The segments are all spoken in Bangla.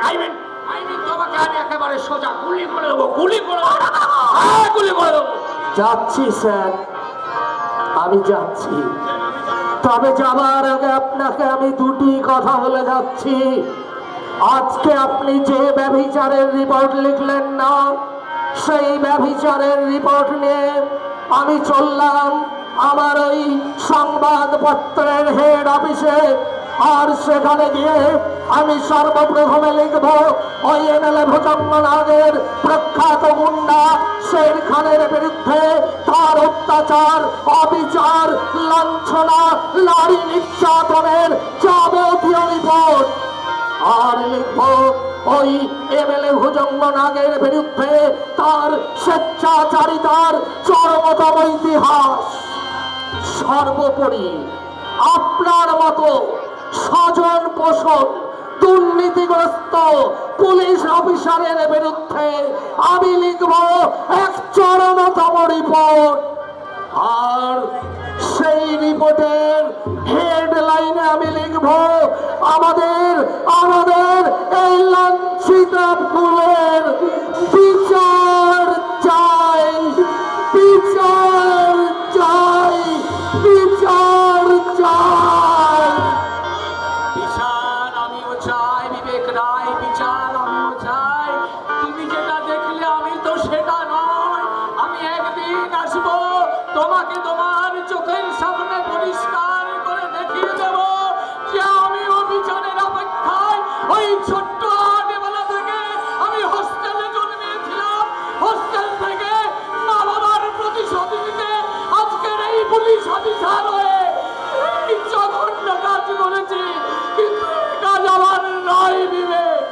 আমি তোমাকে আমি একেবারে সোজা গুলি করে দেবো, গুলি করে দেবো, হ্যাঁ গুলি করে দেবো। যাচ্ছি স্যার, আমি যাচ্ছি। তবে যাবার আগে আপনাকে আমি দুটি কথা বলে যাচ্ছি। আজকে আপনি যে ব্যভিচারের রিপোর্ট লিখলেন না, সেই ব্যভিচারের রিপোর্ট নিয়ে আমি চললাম আমার ওই সংবাদপত্রের হেড অফিসে। আর সেখানে গিয়ে আমি সর্বপ্রথমে লিখব ওই এমএলএ ভুজঙ্গনাথের প্রখ্যাত গুন্ডা শের খানের বিরুদ্ধে তার অত্যাচার, অবিচার, লাঞ্ছনা, নারী নির্যাতনের যাবতীয় রিপোর্ট। আর লিখব ওই এমএলএ ভুজঙ্গনাথের বিরুদ্ধে তার স্বেচ্ছাচারিতার চরমতম ইতিহাস। সর্বোপরি আপনার মতো স্বজন পোষণ দুর্নীতিগ্রস্ত পুলিশ অফিসারের বিরুদ্ধে আমি লিখব এক চরমতম রিপোর্ট। আর সেই রিপোর্টের হেডলাইনে আমি লিখব আমাদের আমাদের এই লাঞ্ছিত ফুলের বিচার চাই, বিচার চাই, বিচার চাই। বিচার আমিও চাই, বিবেক রায়, বিচার আমিও চাই। তুমি যেটা দেখলে আমি তো সেটা নয়। আমি একদিন আসবো, তোমাকে তোমার চোখের সামনে পরিষ্কার করে দেখিয়ে দেব যে আমিও বিচারের অপেক্ষায়। ওই ছোট্ট আটবেলা থেকে আমি হোস্টেলে জন্মেছিলাম, হোস্টেল থেকে মা বাবার প্রতিশোধ নিতে আজকের এই পুলিশ অফিসার হয়ে এই জঘন্য কাজ করেছি। কিন্তু এই কাজ আমার নয় বিবেক,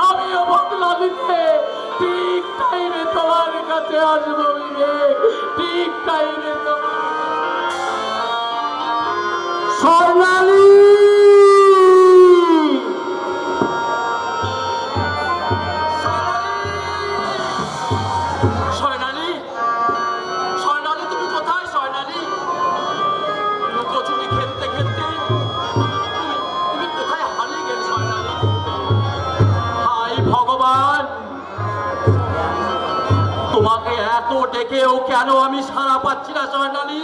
আমিও বদলা দিতে ঠিক টাইমে তোমার কাছে আসবো বিবেক, ঠিক টাইমে স্বর্ণালী, স্বর্ণালী, স্বর্ণালী তুমি কোথায়? স্বর্ণালী, লুকোচুরি খেলতে খেলতে তুমি কোথায় হারিয়ে গেলে স্বর্ণালী? হায় ভগবান, তোমাকে এত ডেকেও কেন আমি সাড়া পাচ্ছি না স্বর্ণালী?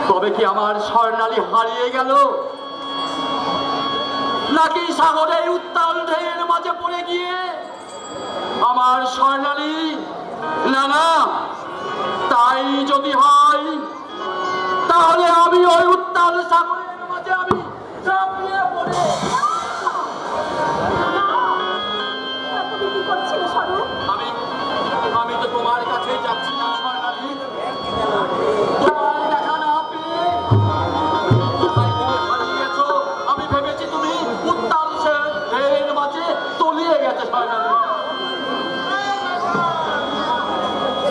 তবে কি আমার স্বর্ণালী হারিয়ে গেল, নাকি সাগরের উত্তাল ঢেউয়ের মাঝে পড়ে গিয়ে আমার স্বর্ণালী? না না, তাই যদি হয় তাহলে আমি ওই উত্তাল সাগরের মাঝে আমি ঝাঁপিয়ে পড়ে। আমি আমি তো তোমার কাছেই যাচ্ছি না স্বর্ণালী। তোমার দেখা না পেয়ে কোথায় তুমি হারিয়েছো? আমি ভেবেছি তুমি উত্তাল ঢেউয়ের মাঝে তলিয়ে গেছে স্বর্ণালী।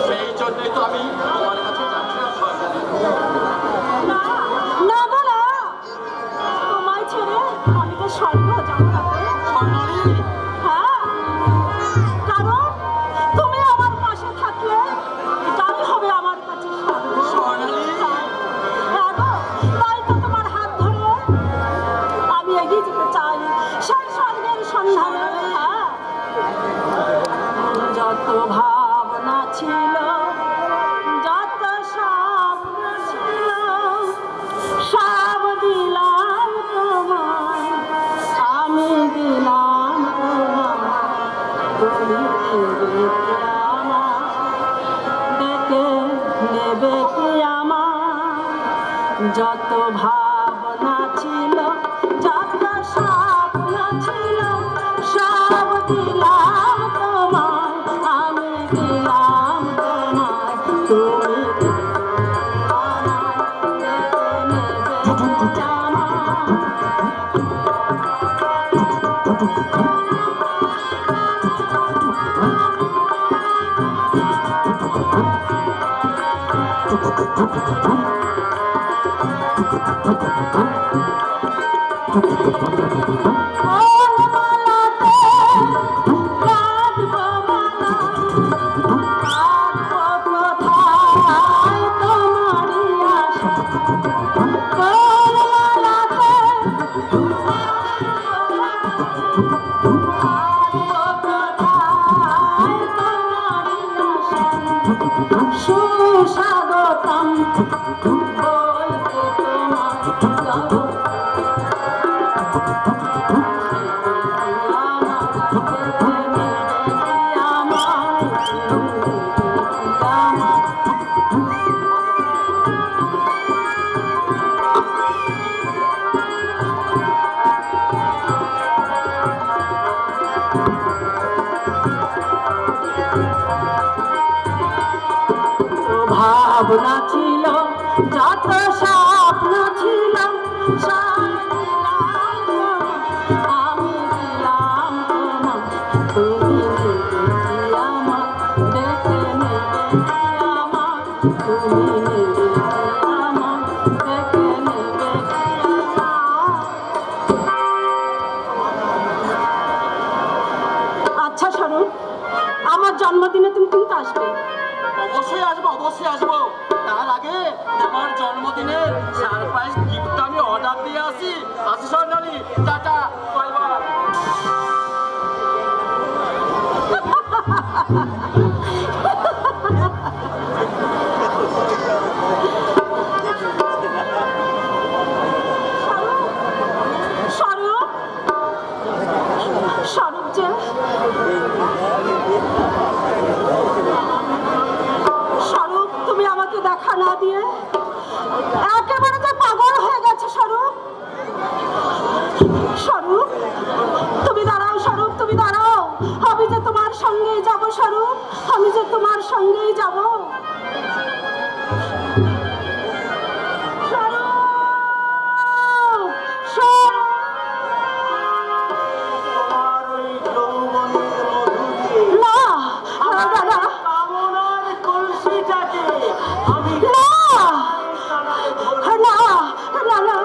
সেই জন্যই তো আমি তোমার কাছে যাচ্ছি না স্বর্ণালী। না না না, তোমায় ছেড়ে আমি তো স্বর্গ যাব না। স্বর্ণালী, হ্যাঁ, কারণ তুমি আমার পাশে থাকলে এটাই হবে আমার কাছে স্বর্গ। স্বর্ণালী, হ্যাঁ গো, তাই তো তোমার হাত ধরে আমি এগিয়ে যেতে চাই সেই স্বর্গের সন্ধানে। হ্যাঁ, যত ভাবনা ছিল, যত স্বপ্ন ছিল, সব দিলাম তোমায়, আমি দিলাম তোমায়। তুমি নেবে কি আমার, ডেকে নেবে কি আমার? যত ভাবনা ছিল, যত স্বপ্ন ছিল, সব দিলাম তোমায়, আমি দিলাম তোমায়। তুমি ভাবনা ছিল যত স্বপ্ন ছিল সব দিলাম তোমায়, আমি দিলাম তোমায়, তুমি নেবে কি আমার, দেখে নেবে কি আমার, তুমি নেবে কি আমার, দেখে নেবে কি আমার। আচ্ছা স্বরূপ, আমার জন্মদিনে তুমি কিন্তু আসবে। অবশ্যই আসবো, অবশ্যই আসবো। তার আগে তোমার জন্মদিনের সারপ্রাইজ গিফটটা আমি অর্ডার দিয়ে আসি। আসি স্বর্ণালী, টাটা, বাই বাই। স্বরূপ, স্বরূপ যে স্বরূপ, তুমি আমাকে দেখা না দিয়ে একেবারে যে পাগল হয়ে গেছে স্বরূপ। স্বরূপ, তুমি দাঁড়াও, স্বরূপ তুমি দাঁড়াও, আমি যে তোমার সঙ্গেই যাব স্বরূপ, আমি যে তোমার সঙ্গেই যাব। স্বরূপ, স্বরূপ। তোমার ওই যৌবনের মধু দিয়ে না, দাদা, কামনার কলসিটাকে আমি না, তারায় ভরে না, না, না,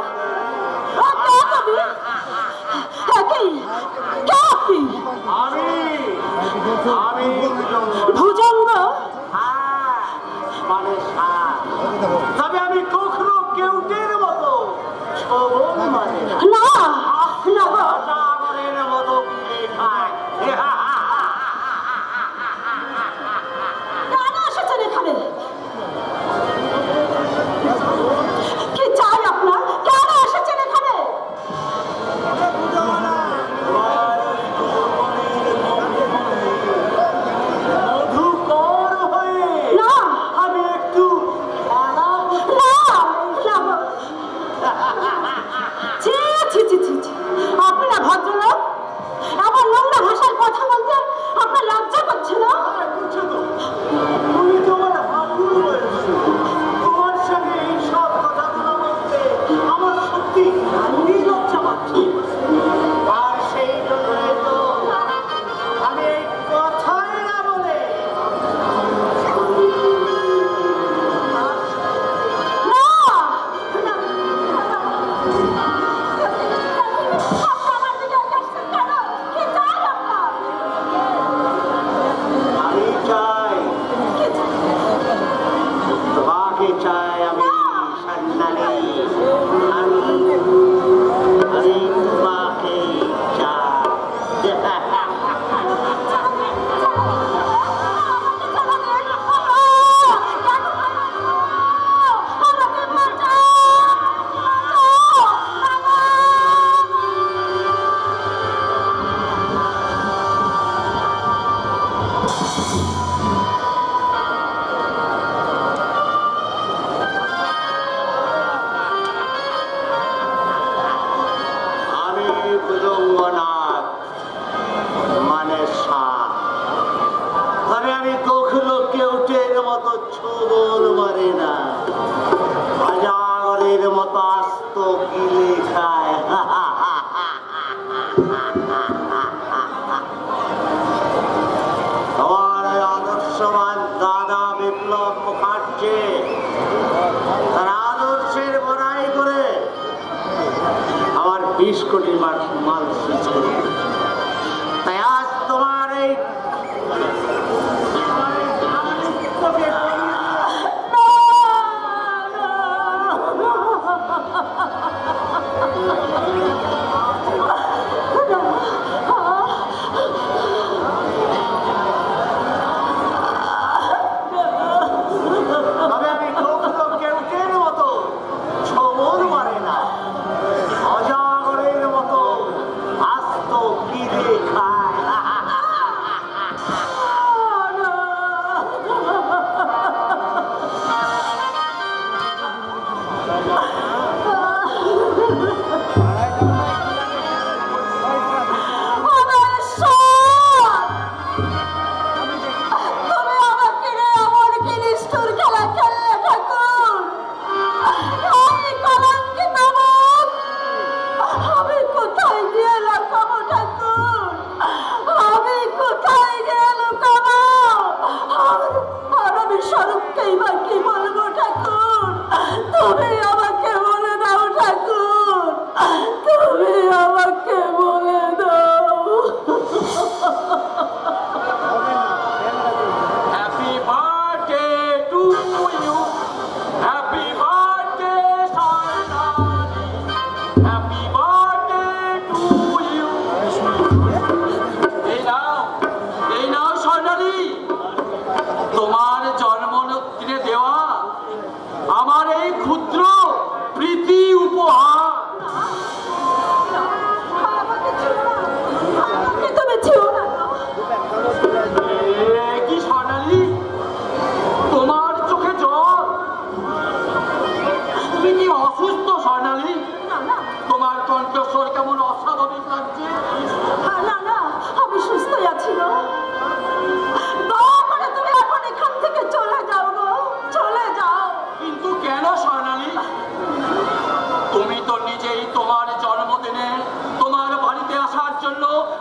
কে তুমি? কি? কে আপনি? আমি ভুজঙ্গ? হ্যাঁ, মানে সাপ। তবে আমি কখনো কেউটের মতো ছবল মানে না। না, না গো, সাগরের মতো পিলে খায়। কেন এসেছেন এখানে? কি চাই আপনার? কেন এসেছেন এখানে? মধুকর হয়ে না, আমি একটু খেলা করতে না, না গো। ছি, ছি, ছি, ছি, ছি। আপনি না ভদ্রলোক, আমার নোংরা ভাষায় কথা বলতে আপনার লজ্জা করছে না? করছো তো। তুমি তোমার হাঁটুর বয়সী। তোমার সঙ্গে এইসব কথাগুলো বলতে আমার সত্যি খুবই লজ্জা পাচ্ছে। আর সেই জন্যই তো আমি এই কথাই না বলে না, না, আপনি আমার দিকে দেখছেন কেন? কি চাই আপনার? আমি চাই, কি চাই? তোমাকে চাই আমি সন্ন্যালী। আমি আমি তোমাকে চাই। আমি ভুজঙ্গনাথ, মানে সাপ। তবে আমি কখনো কেউটের মতো ছবল মারে না, অজাগরের মতো আস্ত গিলে খায়। তোমার ওই আদর্শবান দাদা বিপ্লব মুখার্জি তার আদর্শের বড়াই করে আমার 20 কোটি মাল শেষ করে দিয়েছে। তাই আজ তোমার এই তবে আমি কখনো কেউটের মতো ছবল মারে না, অজাগরের মতো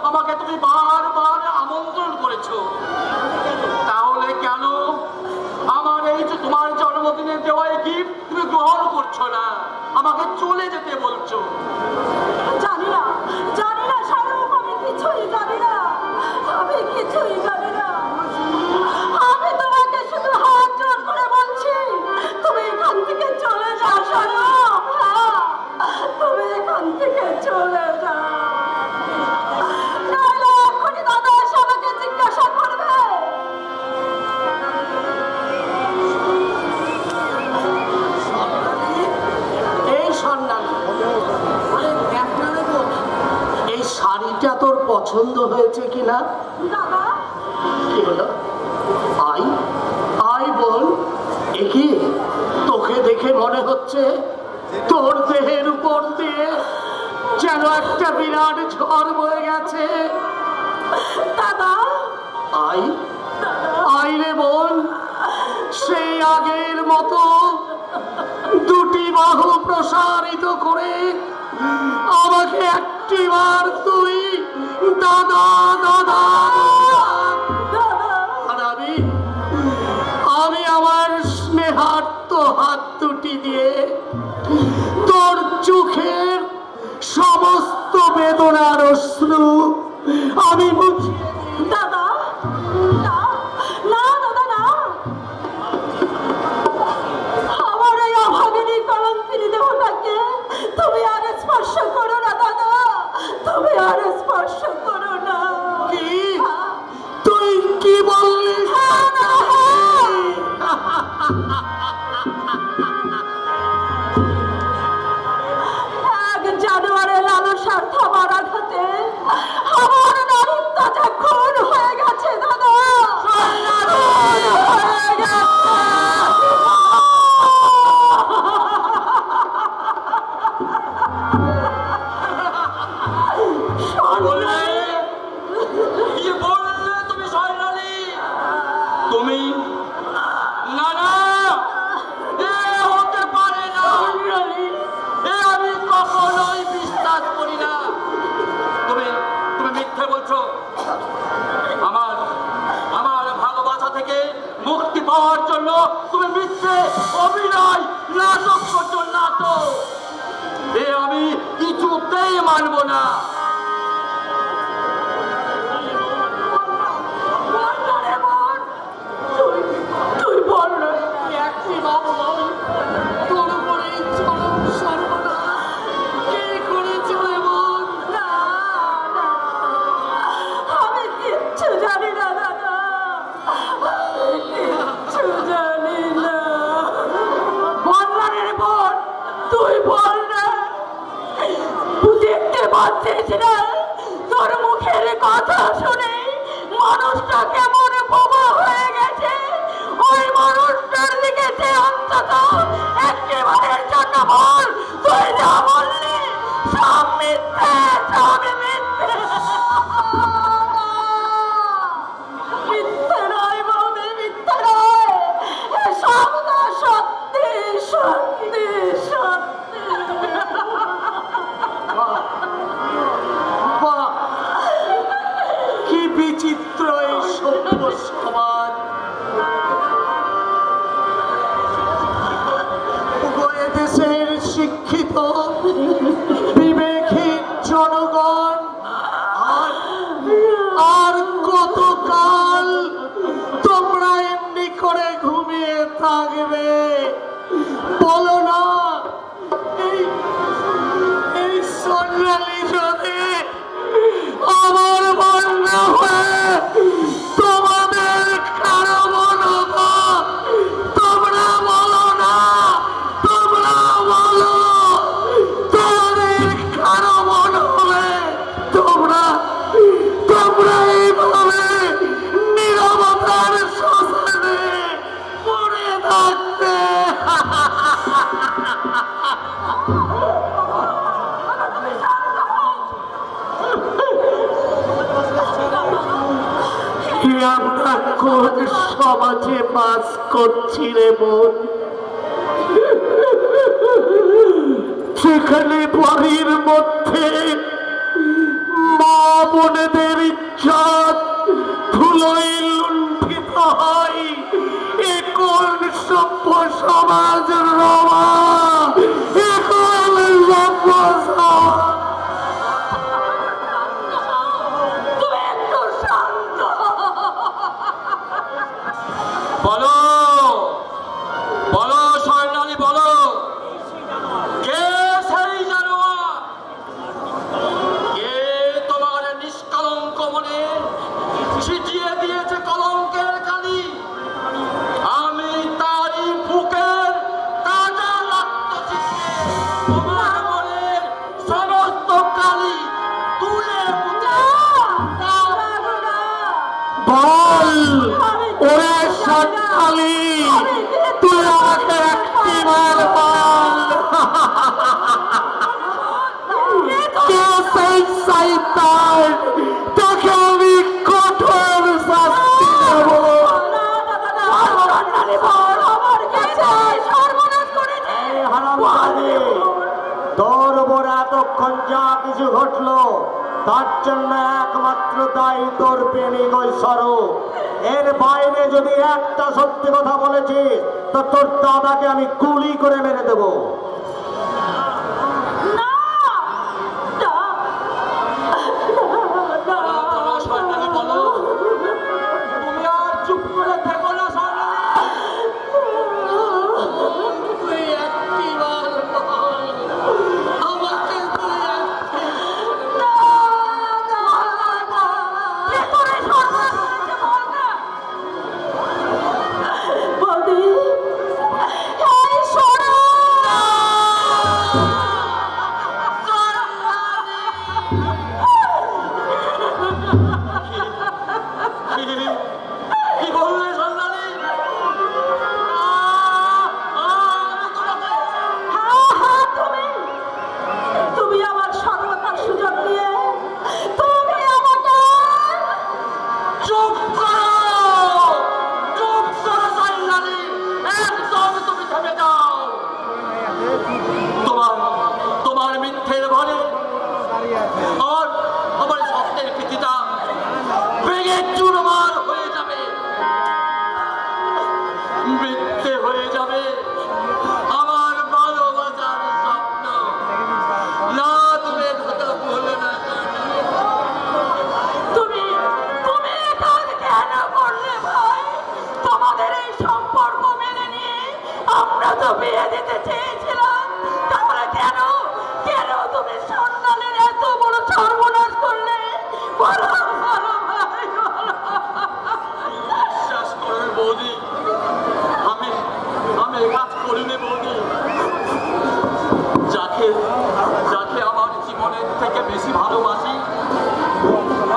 আমাকে তুমি বারবার আমন্ত্রণ করেছো, তাহলে কেন আমার এই যে তোমার জন্মদিনে দেওয়া এই গিফট তুমি গ্রহণ করছো না, আমাকে চলে যেতে বলছো? জানি না, জানি না শাহরুখ, আমি কিছুই জানি না, আমি কিছুই জানি না। আমি তোমাকে শুধু হাত জোড় করে বলছি, তুমি এখান থেকে চলে যাও শাহরুখ। হ্যাঁ, তুমি এখান থেকে চলে যাও, নইলে এখনই দাদা এসে আমাকে জিজ্ঞাসা করবে। এই সন্ন্যাসী, আরে দেখ না রে বোন, এই শাড়িটা তোর পছন্দ হয়েছে কিনা? দাদা, কি হলো? আই আই বল, একি তোকে দেখে মনে হচ্ছে তোর দেহের উপর দিয়ে যেন একটা বিরাট ঝড় বয়ে গেছে। দাদা, আই আই রে বোন, সেই আগের মতো দুটি বাহু প্রসারিত করে আমাকে একটিবার তুই দাদা দাদা। দাদা, আর আমি আমার স্নেহার্ত হাত দুটি দিয়ে তোর চোখের সমস্ত বেদনার অশ্রু আমি মুছিয়ে দিই। দাদা, না, না দাদা, না। আমার এই অভাগিনী কলঙ্কিনী দেহটাকে তুমি আর স্পর্শ করো না দাদা, তুমি আর স্পর্শ করো না। কি তুই কি বললি? হ্যাঁ, না, হ্যাঁ। এক জানুয়ারি লালসার থামার আঘাতে আমার নারীত্ব যে খুন হয়ে গেছে দাদা, খুন হয়ে গেছে। বললে কি বললে তুমি স্বর্ণালী? তুমি না না, এ হতে পারে না, এ আমি কখনোই বিশ্বাস করি না। তুমি তুমি মিথ্যে বলছো। আমার আমার ভালোবাসা থেকে মুক্তি পাওয়ার জন্য তুমি মিথ্যে অভিনয় নাটক করছো, নাটক। এ আমি কিছুতেই মানবো না। তুই বল না। একটি বাবু তোর উপরে এই চরম সর্বনাশ কে করেছে রে বোন? না, না, আমি কিচ্ছু জানি না দাদা, আমি কিচ্ছু জানি না। বল না রে বোন, তুই বল না। তুই দেখতে পাচ্ছিস না তোর মুখের কথা শুনে মানুষটা কেমন বোবা হয়ে গেছে? ওই মানুষটার দিকে যে অন্তত একটিবারের জন্য বল, তুই যা বললি সব মিথ্যে, সব মিথ্যে। মিথ্যে নয় বৌদি, মিথ্যে নয়, এসব তো সত্যি, সত্যি, সত্যি। বাহ, কি বিচিত্র এই সভ্য সমাজ। উভয় দেশের শিক্ষিত বিবেকহীন জনগণ আর আর কতকাল তোমরা এমনি করে ঘুমিয়ে থাকবে বলো না? এই এই সন্ন্যালী যদি আমার বন্যা হয়ে তোমাদের কারো বলো না, তোমরা বলো না, তোমরা বলো তোমাদের কারো মনে হলে তোমরা তোমরা এইভাবে নীরবতার শ্মশানে পড়ে থাকতে। আমরা কোন সমাজে বাস করছি রে বোন, যেখানে বাড়ির মধ্যে মা বোনেদের ইজ্জত ধুলোয় লুণ্ঠিত হয়, এ কোন সভ্য সমাজ রমা, এ কোন সভ্য সমাজ? তুমি একটু শান্ত বলো বলো স্বর্ণালী, বলো কে সেই জানোয়ার? কে তোমার নিষ্কলঙ্ক মনে ছিটিয়ে দিয়েছে কলঙ্কের কালি? আমি তারই বুকের তাজা রক্ত চিঠে তোমার মনের সমস্ত কালি তুলে মুছে বল ওরে সাতকালী, তুই আমাকে একটিবার বল, কে সেই শয়তান, তোকে আমি কঠোর শাস্তি দেব। তোর উপর এতক্ষণ যা কিছু ঘটলো তার জন্য একমাত্র দায়ী তোর প্রেমিক ওই স্বরূপ। এর বাইরে যদি একটা সত্যি কথা বলেছিস তো তোর দাদাকে আমি গুলি করে মেরে দেবো। বলো স্বর্ণালী, বলো তুমি আর চুপ করে থেকো না স্বর্ণালী। তুই একটিবার বল, আমাকে তুই কি বললে স্বর্ণালী? তুমি আমার সর্বতার সুযোগ দিয়ে তুমি আমাকে চুপ করো, চুপ করো স্বর্ণালী, একদম তুমি থেমে যাও। তোমার তোমার মিথ্যের ভরে আর আমার স্বপ্নের পৃথিবীটা ভেঙে চুরমার হয়ে যাবে, মিথ্যে হয়ে যাবে আমার ভালোবাসার স্বপ্ন। না, তুমি কথা বলো না। তুমি তুমি এখন কেন করলে ভাই? তোমাদের এই সম্পর্ক মেনে নিয়ে আমরা তো বিয়ে দিতে চেয়েছিলাম, তাহলে কেন কেন তুমি সন্তানের এত বড় সর্বনাশ করলে? বলো বলো ভাই, বলো। বিশ্বাস করুন বৌদি, আমি আমি এ কাজ করিনি বৌদি। যাকে যাকে আমার জীবনের থেকে বেশি ভালোবাসি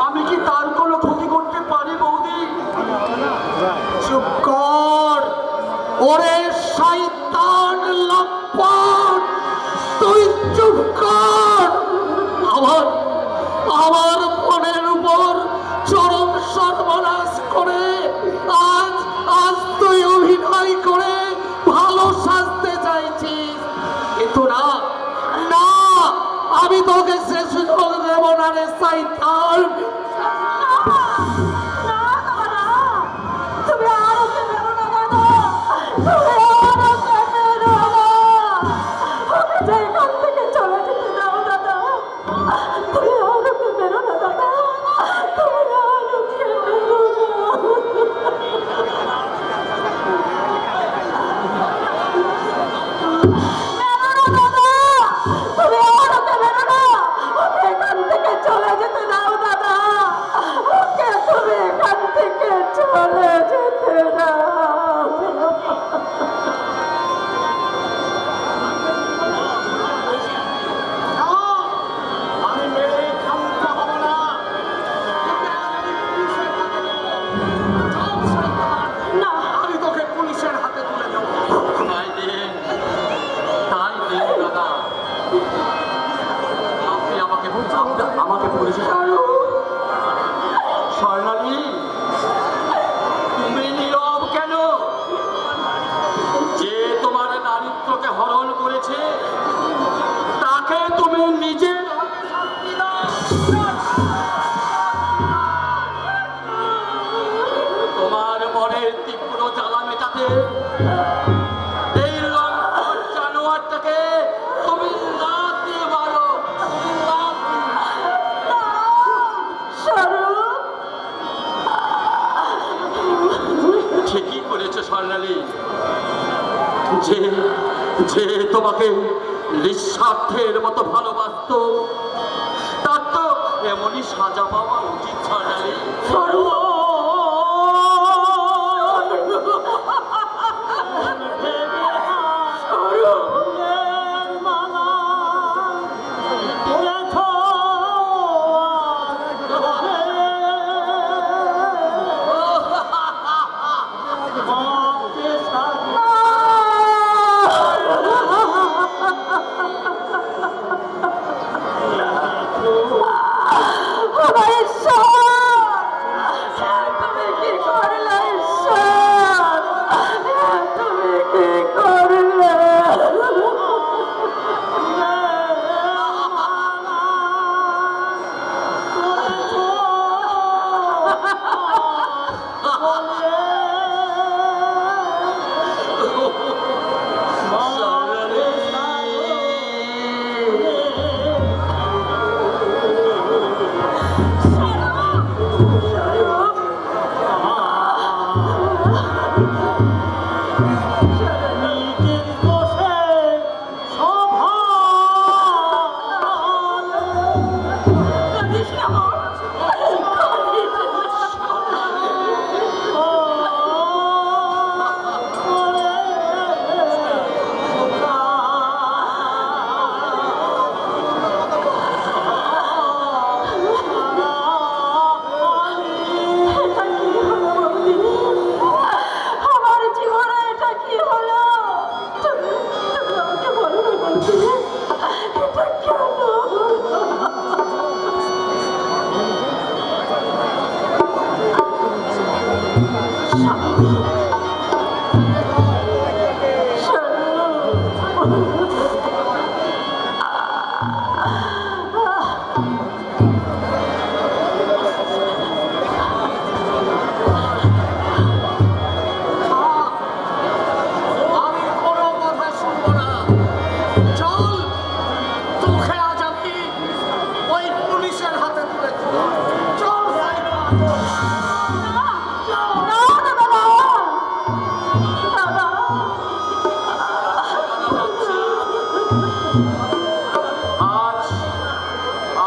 আমি কি তার কোনো ক্ষতি করতে পারি বৌদি? চুপ কর ওরে শয়তান লম্পট, তুই চুপ কর। আমার আমার মনের উপর চরম সর্বনাশ করে আজ আজ তুই অভিনয় করে ভালো সাজতে চাইছিস, কিন্তু না না, আমি তোকে সে সুযোগ দেব না রে শয়তান। তুমি আর ওকে মেরো না দাদা, তুমি আর ওকে মেরো না, ওকে যেখান থেকে চলে যেতে দাও দাদা, তুমি আর ওকে মেরো না দাদা, তুমি আর ওকে মেরো না, ওকে এখান থেকে চলে যেতে দাও দাদা, ওকে তুমি এখান থেকে চলে যেতে দাও। আমি মেরে ক্ষান্ত হব না। না, আমি তোকে পুলিশের হাতে তুলে দেবো। তাই দিন দাদা, আপনি আমাকে পুলিশে স্বর্ণালী, তুমি নীরব কেন? যে তোমার নারীত্বকে হরণ করেছে তাকে তুমি নিজের হাতে শাস্তি দাও। যে যে তোমাকে নিঃস্বার্থের মতো ভালোবাসতো, তার তো এমনই সাজা পাওয়া উচিত স্বর্ণালী।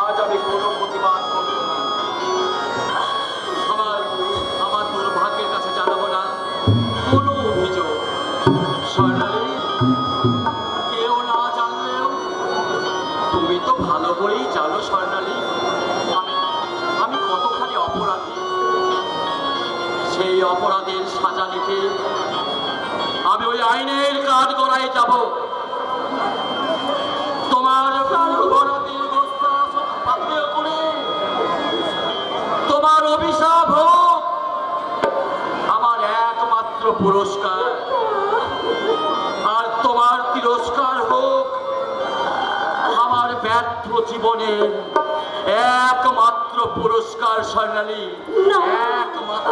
আজ আমি কোনো প্রতিবাদ করব না। আমার দুর্ভাগ্যের কাছে জানাবো না কোনো অভিযোগ। স্বর্ণালী, কেউ না জানলেও তুমি তো ভালো করেই জানো স্বর্ণালী, আমি কতখানি অপরাধী। সেই অপরাধের সাজা লিখে আমি ওই আইনের কাঠগড়ায় যাব। তোমার তোমার অভিশাপ হোক আমার একমাত্র পুরস্কার, আর তোমার তিরস্কার হোক আমার ব্যর্থ জীবনের একমাত্র পুরস্কার। স্বর্ণালী, একমাত্র।